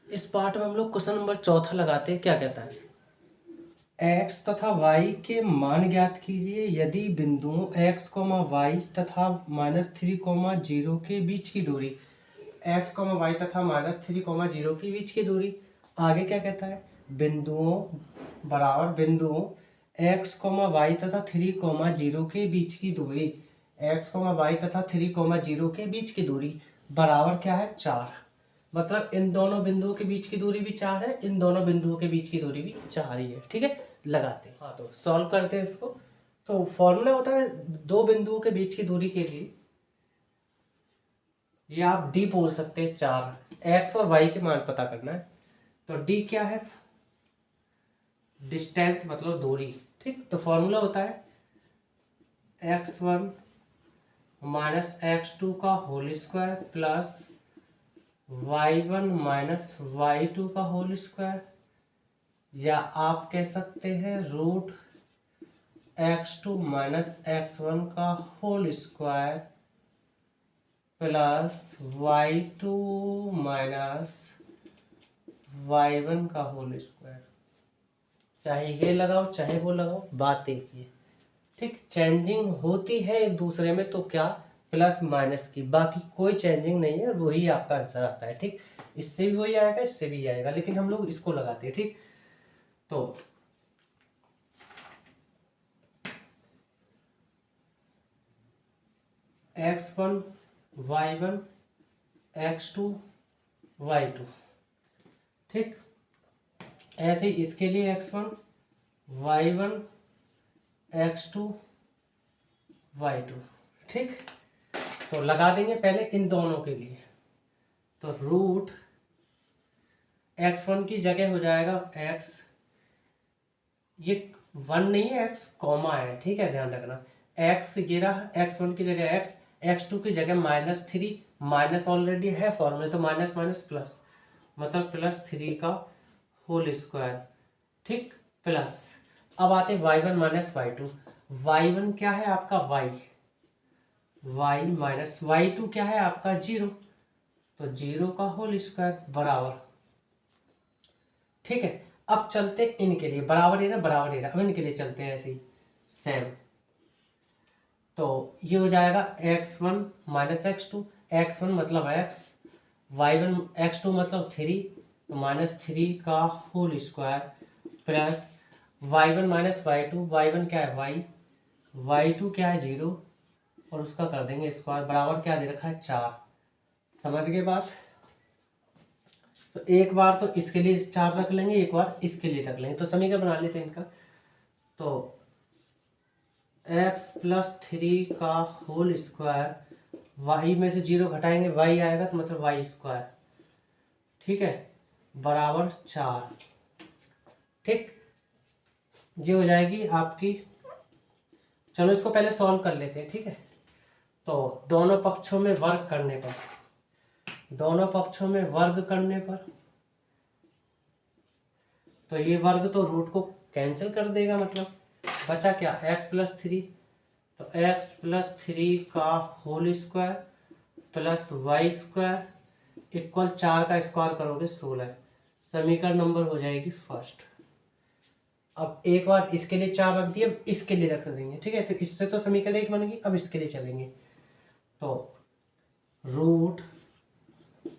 इस पार्ट में हम लोग क्वेश्चन नंबर चौथा लगाते हैं। क्या कहता है, x तथा y के मान ज्ञात कीजिए यदि बिंदुओं x, y तथा -3, 0 के बीच की दूरी x, y तथा -3, 0 के बीच की दूरी। आगे क्या कहता है, बिंदुओं बिंदुओं x, y तथा 3, 0 के बीच की दूरी x, y तथा 3, 0 के बीच की दूरी बराबर क्या है, 4। मतलब इन दोनों बिंदुओं के बीच की दूरी भी 4 है, इन दोनों बिंदुओं के बीच की दूरी भी 4 ही है। ठीक है, लगाते हैं। हाँ, तो सॉल्व करते हैं इसको। तो फॉर्मूला होता है दो बिंदुओं के बीच की दूरी के लिए, ये आप डी बोल सकते हैं, 4। एक्स और वाई के मान पता करना है, तो डी क्या है, डिस्टेंस मतलब दूरी। ठीक, तो फॉर्मूला होता है x1 माइनस x2 का whole square plus y1 minus y2 का होल स्क्वायर, या आप कह सकते हैं रूट x2 माइनस x1 का whole square plus y2 minus y1 का होल स्क्वायर। चाहे ये लगाओ चाहे वो लगाओ, बात एक ही है। ठीक, चेंजिंग होती है एक दूसरे में तो क्या, प्लस माइनस की, बाकी कोई चेंजिंग नहीं है, वही आपका आंसर आता है। ठीक, इससे भी वही आएगा, इससे भी आएगा, लेकिन हम लोग इसको लगाते हैं। ठीक, तो x1 y1 x2 y2। ठीक, ऐसे ही इसके लिए x1 y1 x2 y2। ठीक, तो लगा देंगे पहले इन दोनों के लिए, तो रूट x1 की जगह हो जाएगा x, ये 1 नहीं है, x कॉमा है। ठीक है, ध्यान रखना, x ये रहा, x1 की जगह x, x2 की जगह -3, माइनस ऑलरेडी है फॉर्मूले, तो माइनस माइनस प्लस, मतलब +3 का होल स्क्वायर। ठीक, प्लस, अब आते y1 माइनस y2। y1 क्या है आपका y माइनस y2 क्या है आपका 0, तो 0 का होल स्क्वायर बराबर। ठीक है, अब चलते इनके लिए, बराबर है ना, बराबर है ना, अब इनके लिए चलते हैं ऐसे ही सेम। तो ये हो जाएगा x1 माइनस x2, x1 मतलब x, y1 x2 मतलब 3, तो -3 का whole square plus y1 minus y2, y1 क्या है y, y2 क्या है 0, और उसका कर देंगे स्क्वायर बराबर क्या दे रखा है 4। समझ गए बात। तो एक बार तो इसके लिए 4 रख लेंगे, एक बार इसके लिए रख लेंगे, तो समीकरण बना लेते हैं इनका। तो x प्लस 3 का होल स्क्वायर, y में से 0 घटाएंगे y आएगा, तो मतलब y स्क्वायर। ठीक है, बराबर 4। ठीक, ये हो जाएगी आपकी। चलो इसको पहले सॉल्व कर लेते हैं। ठीक है, तो दोनों पक्षों में वर्ग करने पर, दोनों पक्षों में वर्ग करने पर, तो ये वर्ग तो रूट को कैंसिल कर देगा, मतलब बचा क्या, x प्लस 3, तो x प्लस 3 का whole square plus Y square equal 4 का स्क्वायर करोगे 16। समीकरण नंबर हो जाएगी फर्स्ट। अब एक बार इसके लिए 4 रख दिए, अब इसके लिए रख देंगे। ठीक है, तो इससे तो समीकरण 1 बन गई, अब इसके लिए चलेंगे। तो रूट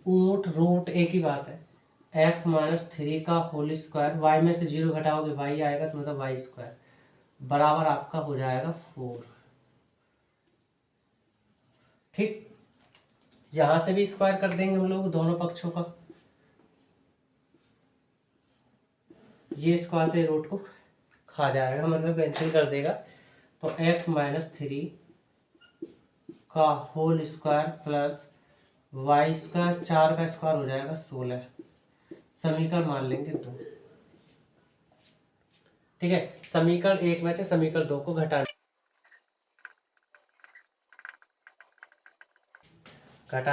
रूट एक ही बात है, x माइनस 3 का होल स्क्वायर, y में से 0 घटाओगे y आएगा, तो मतलब वाई स्क्वायर बराबर आपका हो जाएगा 4। ठीक, यहां से भी स्क्वायर कर देंगे हम लोग दोनों पक्षों का, ये स्क्वायर से रूट को खा जाएगा, मतलब कैंसिल कर देगा। तो x माइनस 3 का whole square plus Y square, 4 का स्क्वायर हो जाएगा 16। समीकरण मान लेंगे 2। ठीक है, समीकरण 1 में से समीकरण 2 को घटा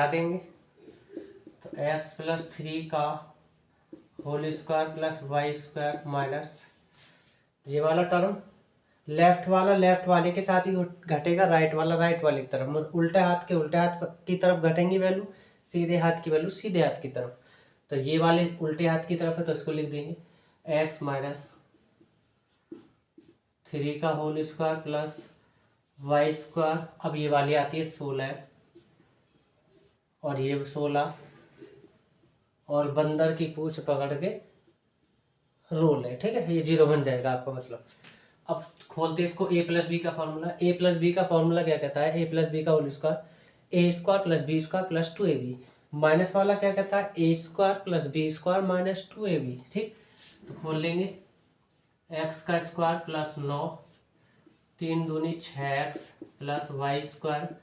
देंगे, तो x प्लस 3 का whole square plus Y square minus ये वाला टर्म, लेफ्ट वाला लेफ्ट वाले के साथ ही घटेगा, राइट वाला राइट वाले की तरफ, मतलब उल्टे हाथ के उल्टे हाथ की तरफ घटेंगी वैल्यू, सीधे हाथ की वैल्यू सीधे हाथ की तरफ। तो ये वाले उल्टे हाथ की तरफ है तो इसको लिख देंगे x माइनस 3 का whole square plus Y square. अब ये वाली आती है 16 और ये 16 और बंदर की पूंछ पकड़ के रोल है, ठीक है, ये 0 बन जाएगा आपका मतलब। अब खोलते हैं इसको, ए प्लस बी का फॉर्मूला। ए प्लस बी का फॉर्मूला क्या कहता है, ए प्लस बी का whole square A square plus B square plus 2ab। Minus वाला क्या कहता है, A square plus B square minus 2ab। ठीक, तो खोल लेंगे एक्स का स्क्वायर प्लस 9, 3 दूनी 6x plus Y square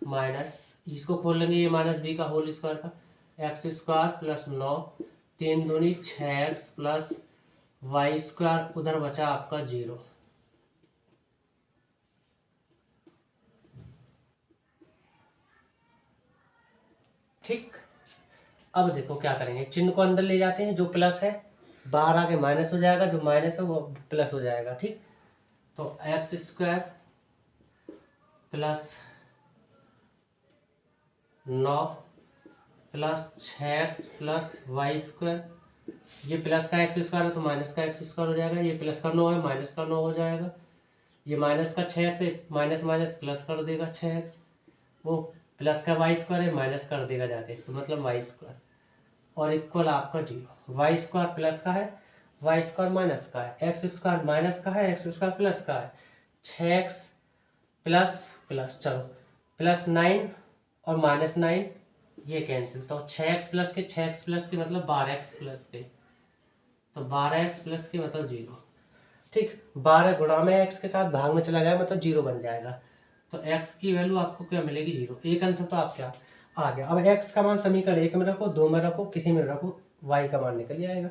minus, इसको खोल लेंगे ये माइनस बी का होल स्क्वायर का, एक्स स्क्वायर प्लस 9, 3 दूनी 6x प्लस वाई स्क्वायर, उधर बचा आपका 0। ठीक, अब देखो क्या करेंगे, चिन्ह को अंदर ले जाते हैं, जो प्लस है बाहर आके माइनस हो जाएगा, जो माइनस है वो प्लस हो जाएगा। ठीक, तो X square plus 9 plus 6x plus Y square, ये प्लस का एक्स स्क्वायर है तो माइनस का एक्स स्क्वायर हो जाएगा, ये प्लस का 9 है माइनस का 9 हो जाएगा, ये माइनस का 6x है माइनस माइनस प्लस कर देगा 6x, वो प्लस का वाई स्क्वायर है माइनस कर देगा जाके, तो मतलब वाई स्क्वायर और इक्वल आपका 0। वाई स्क्वायर प्लस का है, वाई स्क्वायर माइनस का है, एक्स स्क्वायर माइनस का है, एक्स स्क्वायर प्लस का है, 6x प्लस प्लस, चलो प्लस 9 और माइनस 9 ये कैंसिल, तो 6x प्लस के 6x प्लस के मतलब 12x प्लस के, तो 12x प्लस के मतलब 0। ठीक, 12 गुणा में x के साथ भाग में चला जाएगा मतलब 0 बन जाएगा, तो x की वैल्यू आपको क्या मिलेगी 0। एक आंसर तो आप क्या आ गया। अब x का मान समीकरण 1 में रखो, 2 में रखो, किसी में रखो, y का मान निकल जाएगा।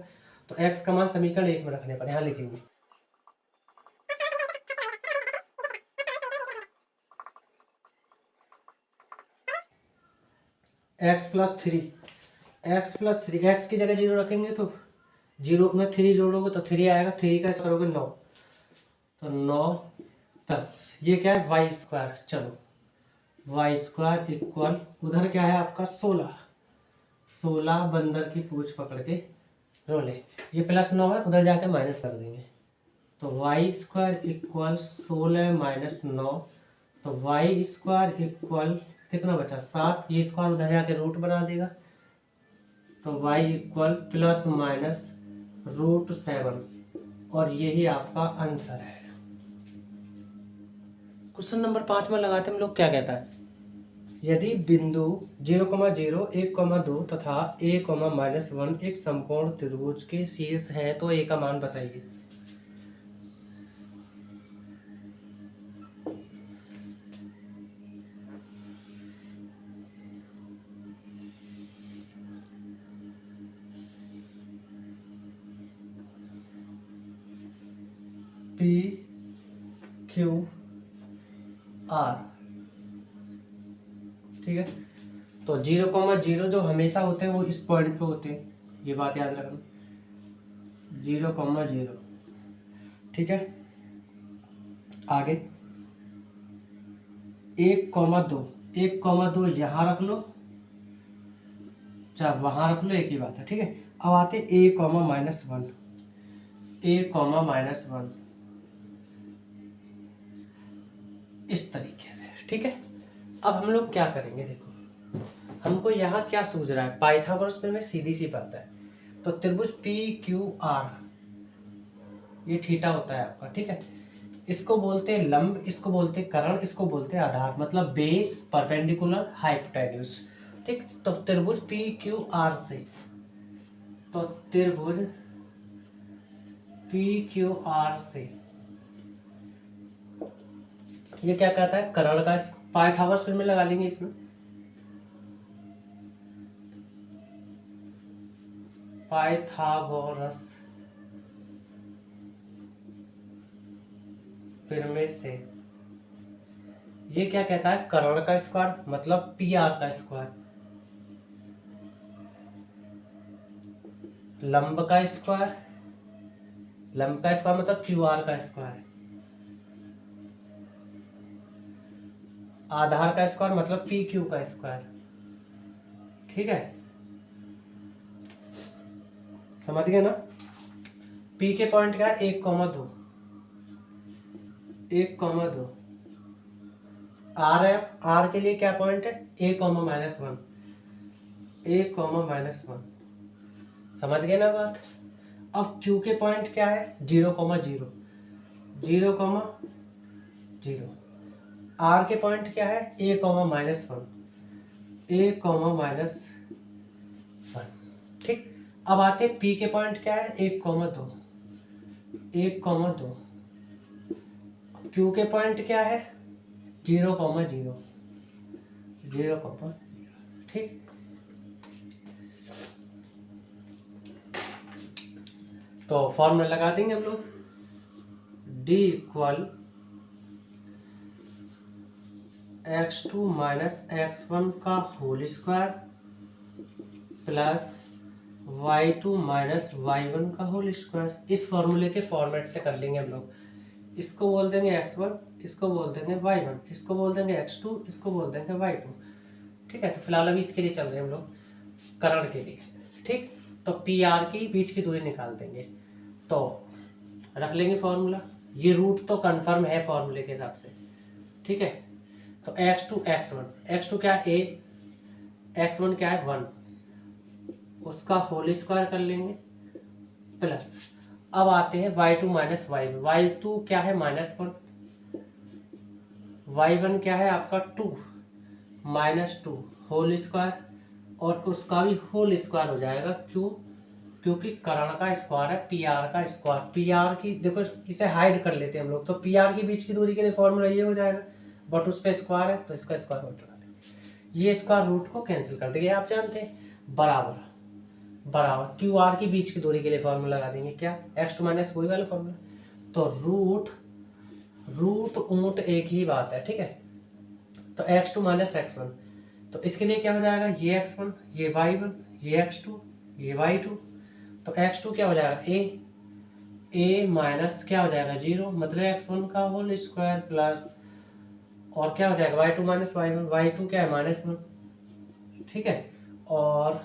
तो x का मान समीकरण 1 में रखने पर यहाँ लिखेंगे x प्लस 3, x की जगह 0 रखेंगे तो 0 में 3 जोड़ोगे तो 3 आएगा, 3 का करोगे 9, तो 9 प्लस ये क्या है वाई स्क्वायर, चलो वाई स्क्वायर इक्वल उधर क्या है आपका 16, 16 बंदर की पूंछ पकड़ के रोले, ये प्लस 9 है उधर जाके माइनस कर देंगे, तो वाई स्क्वायर इक्वल 16 माइनस 9, तो वाई स्क्वायर इक्वल कितना बचा 7, ये स्क्वायर उधर जाके रूट बना देगा, तो y इक्वल प्लस माइनस √7 और यही आपका आंसर है। क्वेश्चन नंबर 5 में लगाते हम लोग क्या कहता है, यदि बिंदु 0,0 1,2 तथा a,-1 एक समकोण त्रिभुज के शीर्ष हैं तो a का मान बताइए। P Q R, ठीक है, तो 0,0 जो हमेशा होते हैं वो इस पॉइंट पे होते हैं, ये बात याद रखना 0,0, ठीक है। आगे 1,2, 1,2 यहाँ रख लो चाहे वहां रख लो, एक ही बात है, ठीक है। अब आते a,-1, a,-1 इस तरीके से, ठीक है। अब हम लोग क्या करेंगे, देखो हमको यहाँ क्या सूझ रहा है, पाइथागोरस में सीधी सी बात है, तो त्रिभुज पी क्यू आर ये थीटा होता है आपका, ठीक है। इसको बोलते हैं लंब, इसको बोलते हैं कर्ण, इसको बोलते हैं आधार, मतलब बेस, परपेंडिकुलर, हाइपोटेन्यूज, ठीक। तो त्रिभुज पी क्यू आर से, तो त्रिभुज पी क्यू आर से ये क्या कहता है, कर्ण का, पाइथागोरस में लगा लेंगे इसमें, पाइथागोरस फिर से ये क्या कहता है, कर्ण का स्क्वायर मतलब पी आर का स्क्वायर, लंब का स्क्वायर, लंब का स्क्वायर मतलब क्यू आर का स्क्वायर, आधार का स्क्वायर मतलब पी क्यू का स्क्वायर, ठीक है। समझ गए ना। पी के पॉइंट क्या है 1,2, 1,2। आर है, आर के लिए क्या पॉइंट है a,-1, a,-1। समझ गए ना बात। अब क्यू के पॉइंट क्या है 0,0, 0,0। आर के पॉइंट क्या है a,-1, a,-1। ठीक। अब आते पी के पॉइंट क्या है 1,2, 1,2। क्यू के पॉइंट क्या है 0,0, 0,0। ठीक। तो फॉर्मूला लगा देंगे हम लोग, D equal x2 minus x1 का whole square plus y2 minus y1 का होल स्क्वायर। इस फॉर्मूले के फॉर्मेट से कर लेंगे हम लोग। इसको बोल देंगे x1, इसको बोल देंगे y1, इसको बोल देंगे x2, इसको बोल देंगे y2। ठीक है। तो फिलहाल अभी इसके लिए चल रहे हैं हम लोग करण के लिए। ठीक। तो पी आर की बीच की दूरी निकाल देंगे। तो रख लेंगे फॉर्मूला। ये रूट तो कंफर्म है फॉर्मूले के हिसाब से। ठीक है। तो x2 x1, x2 क्या है a, x1 क्या है 1, उसका होल स्क्वायर कर लेंगे प्लस। अब आते हैं y2 माइनस y1, y2 क्या है -1, y1 क्या है आपका 2, -2 होल स्क्वायर, और उसका भी होल स्क्वायर हो जाएगा। क्यों? क्योंकि कर्ण का स्क्वायर है पी आर का स्क्वायर। पी आर की देखो, इसे हाइड कर लेते हैं हम लोग, तो पी आर के बीच की दूरी के लिए फॉर्मूला ये हो जाएगा, बट उस पर स्क्वायर है तो इसका स्क्वायर होता है। ये स्क्वायर रूट को कैंसिल कर देंगे, आप जानते हैं। बराबर बराबर क्यू आर की बीच की दूरी के लिए फॉर्मूला लगा देंगे, क्या x2 माइनस वही वाला फॉर्मूला। तो रूट ऊंट एक ही बात है। ठीक है। तो x2 माइनस x1, तो इसके लिए क्या हो जाएगा, ये x1, ये y1, ये x2, ये y2। तो x2 क्या हो जाएगा a माइनस क्या हो जाएगा 0, मतलब x1 का होल स्क्वायर प्लस, और क्या हो जाएगा y2 माइनस y1, y2 क्या है -1। ठीक है। और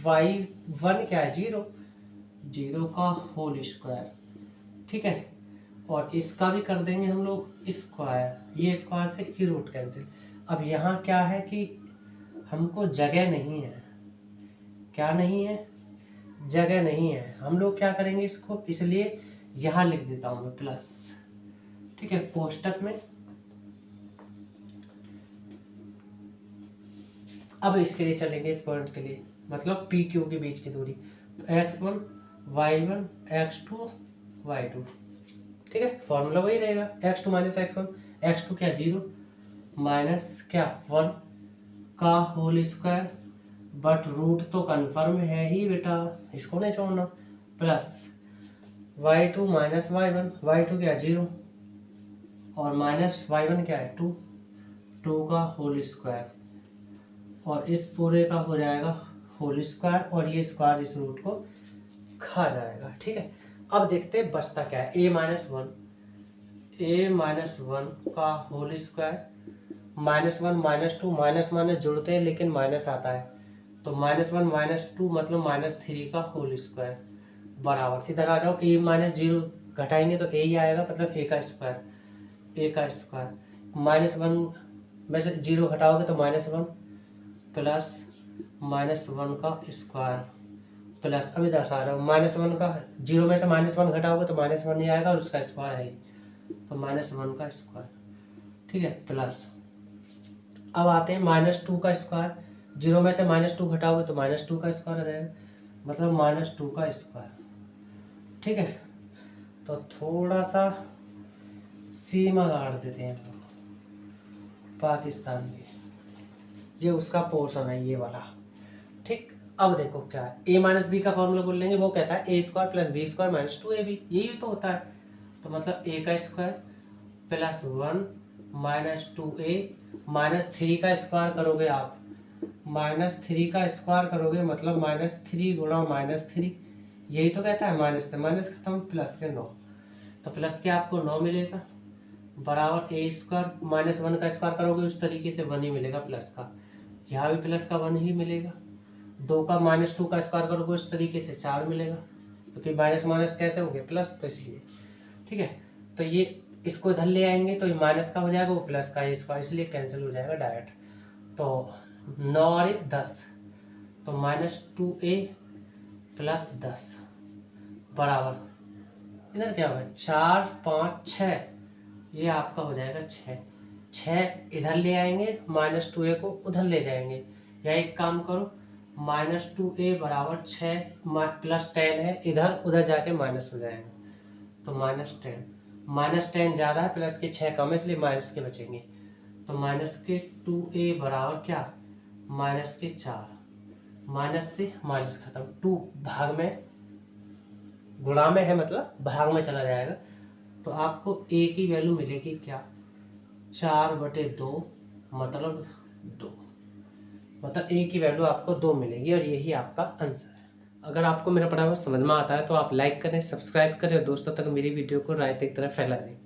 y1 क्या है 0, 0 का होल स्क्वायर। ठीक है। और इसका भी कर देंगे हम लोग स्क्वायर, ये स्क्वायर से ये रूट कैंसिल। अब यहाँ क्या है कि हमको जगह नहीं है, क्या नहीं है, जगह नहीं है। हम लोग क्या करेंगे इसको, इसलिए यहाँ लिख देता हूँ मैं प्लस। ठीक है। कोष्टक में अब इसके लिए चलेंगे, इस पॉइंट के लिए, मतलब पी क्यू के बीच की दूरी। तो x1 y1 x2 y2। ठीक है। फॉर्मूला वही रहेगा, x2 माइनस x1, x2 क्या 0 माइनस क्या 1 का होल स्क्वायर, बट रूट तो कंफर्म है ही बेटा, इसको नहीं छोड़ना, plus y2 minus y1, y2 क्या 0 और माइनस y1 क्या है 2, 2 का होल स्क्वायर, और इस पूरे का हो जाएगा होल स्क्वायर, और ये स्क्वायर इस रूट को खा जाएगा। ठीक है। अब देखते हैं बचता क्या है, a माइनस 1 का होल स्क्वायर, -1 -2 माइनस माइनस जुड़ते हैं लेकिन माइनस आता है, तो -1 -2 मतलब -3 का होल स्क्वायर बराबर, इधर आ जाओ, a माइनस 0 घटाएंगे तो a ही आएगा, मतलब a का स्क्वायर, -1 में से 0 घटाओगे तो -1 प्लस -1 का स्क्वायर प्लस, अभी दर्शा रहा हूँ -1 का, 0 में से -1 घटाओगे तो -1 ही आएगा, और उसका स्क्वायर है, तो -1 का स्क्वायर। ठीक है। प्लस अब आते हैं -2 का स्क्वायर, 0 में से -2 घटाओगे तो -2 का स्क्वायर आ जाएगा, मतलब -2 का स्क्वायर। ठीक है। तो थोड़ा सा सीमा गाड़ देते हैं पाकिस्तान की, ये उसका पोर्शन है ये वाला। ठीक। अब देखो क्या है, a माइनस बी का फॉर्मूला बोल लेंगे, वो कहता है a square plus B square minus 2ab, यही तो होता है। तो मतलब a का square plus 1 minus 2a minus 3 का स्क्वायर करोगे आप, -3 का स्क्वायर करोगे मतलब -3 गुणा -3, यही तो कहता है, माइनस से माइनस खत्म, प्लस के 9, तो प्लस के आपको 9 मिलेगा, बराबर a स्क्वायर -1 का स्क्वायर करोगे उस तरीके से 1 ही मिलेगा प्लस का, यहाँ भी प्लस का 1 ही मिलेगा, 2 का -2 का स्क्वायर करोगे उस तरीके से 4 मिलेगा, क्योंकि माइनस माइनस कैसे हो गए प्लस, तो इसलिए ठीक है। तो ये इसको इधर ले आएंगे तो ये माइनस का हो जाएगा, वो प्लस का है इसका, इसलिए कैंसिल हो जाएगा डायरेक्ट। तो 9 और 1 10, तो -2a + 10 बराबर, इधर क्या होगा 4 5 6, ये आपका हो जाएगा 6। 6 इधर ले आएंगे, -2a को उधर ले जाएंगे, या एक काम करो -2a = 6 +10 है, इधर उधर जाके माइनस हो जाएगा, तो -10, -10 ज़्यादा है प्लस के 6 कम है, इसलिए माइनस के बचेंगे। तो -2a बराबर क्या, -4, माइनस से माइनस खत्म, 2 भाग में, गुणा में है मतलब भाग में चला जाएगा, तो आपको a की वैल्यू मिलेगी क्या, 4/2 मतलब 2, मतलब a की वैल्यू आपको 2 मिलेगी, और यही आपका आंसर है। अगर आपको मेरा पढ़ाया हुआ समझ में आता है तो आप लाइक करें, सब्सक्राइब करें और दोस्तों तक मेरी वीडियो को रायते की तरह फैला दें।